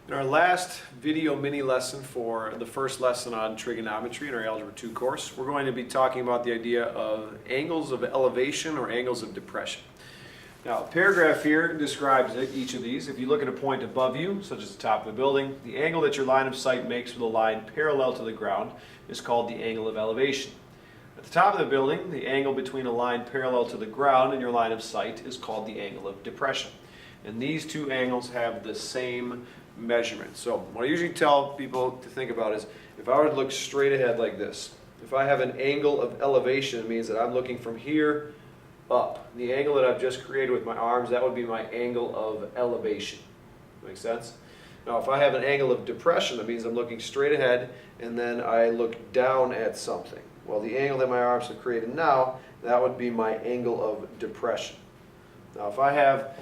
In our last video mini lesson for the first lesson on trigonometry in our Algebra 2 course, we're going to be talking about the idea of angles of elevation or angles of depression. Now, a paragraph here describes each of these. If you look at a point above you, such as the top of the building, the angle that your line of sight makes with a line parallel to the ground is called the angle of elevation. At the top of the building, the angle between a line parallel to the ground and your line of sight is called the angle of depression. And these two angles have the same measurement. So what I usually tell people to think about is, if I were to look straight ahead like this, if I have an angle of elevation, it means that I'm looking from here up. The angle that I've just created with my arms, that would be my angle of elevation. Make sense? Now if I have an angle of depression, that means I'm looking straight ahead and then I look down at something. Well, the angle that my arms have created now, that would be my angle of depression. Now if I have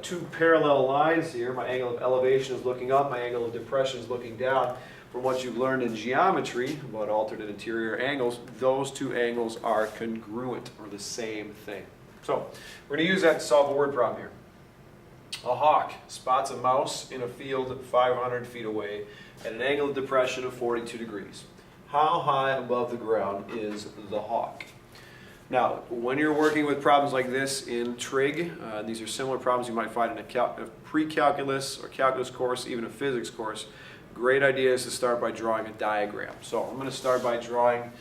two parallel lines here, my angle of elevation is looking up, my angle of depression is looking down. From what you've learned in geometry about alternate interior angles, those two angles are congruent, or the same thing. So we're going to use that to solve a word problem here. A hawk spots a mouse in a field 500 feet away at an angle of depression of 42 degrees. How high above the ground is the hawk? Now, when you're working with problems like this in trig, these are similar problems you might find in a pre-calculus or calculus course, even a physics course. Great idea is to start by drawing a diagram. So I'm going to start by drawing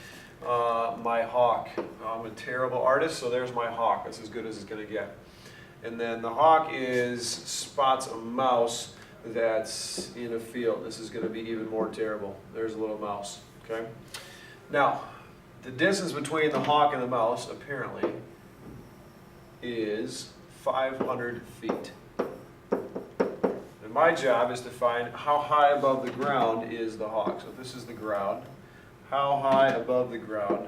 my hawk. I'm a terrible artist, so there's my hawk. That's as good as it's going to get. And then the hawk spots a mouse that's in a field. This is going to be even more terrible. There's a little mouse. Okay. Now, the distance between the hawk and the mouse, apparently, is 500 feet. And my job is to find how high above the ground is the hawk. So if this is the ground, how high above the ground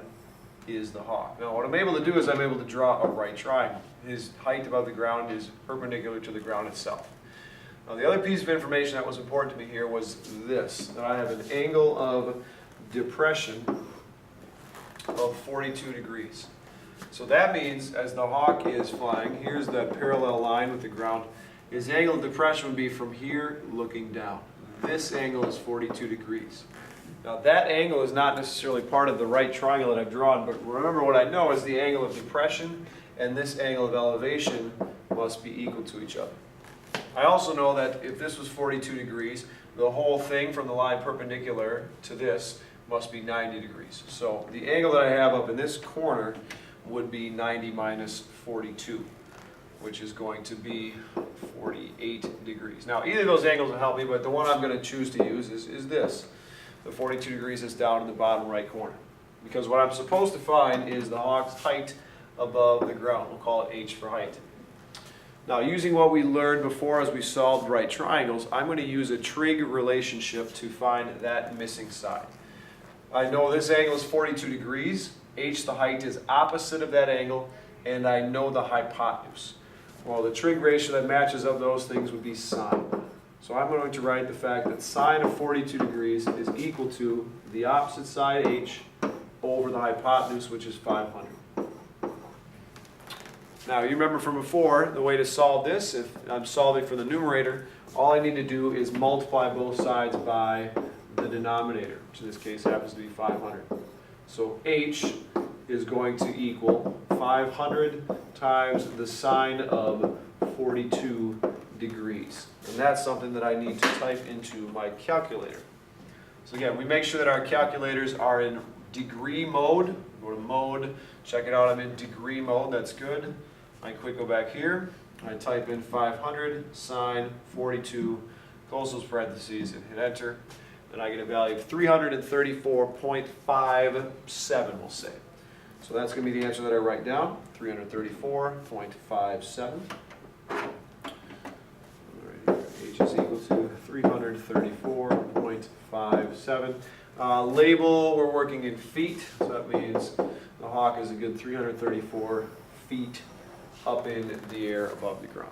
is the hawk? Now what I'm able to do is I'm able to draw a right triangle. His height above the ground is perpendicular to the ground itself. Now the other piece of information that was important to me here was this, that I have an angle of depression of 42 degrees. So that means as the hawk is flying, here's that parallel line with the ground, his angle of depression would be from here looking down. This angle is 42 degrees. Now that angle is not necessarily part of the right triangle that I've drawn, but remember what I know is the angle of depression and this angle of elevation must be equal to each other. I also know that if this was 42 degrees, the whole thing from the line perpendicular to this must be 90 degrees. So the angle that I have up in this corner would be 90 minus 42, which is going to be 48 degrees. Now either of those angles will help me, but the one I'm going to choose to use is this. The 42 degrees is down in the bottom right corner. Because what I'm supposed to find is the hawk's height above the ground. We'll call it h for height. Now using what we learned before as we solved right triangles, I'm going to use a trig relationship to find that missing side. I know this angle is 42 degrees, h, the height, is opposite of that angle, and I know the hypotenuse. Well, the trig ratio that matches up those things would be sine. So I'm going to write the fact that sine of 42 degrees is equal to the opposite side, h, over the hypotenuse, which is 500. Now, you remember from before, the way to solve this, if I'm solving for the numerator, all I need to do is multiply both sides by the denominator, which in this case happens to be 500. So h is going to equal 500 times the sine of 42 degrees. And that's something that I need to type into my calculator. So again, we make sure that our calculators are in degree mode. Go to mode, check it out, I'm in degree mode, that's good. I quick go back here, I type in 500 sine 42, close those parentheses and hit enter. And I get a value of 334.57, we'll say. So that's going to be the answer that I write down, 334.57. H is equal to 334.57. Label, we're working in feet, so that means the hawk is a good 334 feet up in the air above the ground.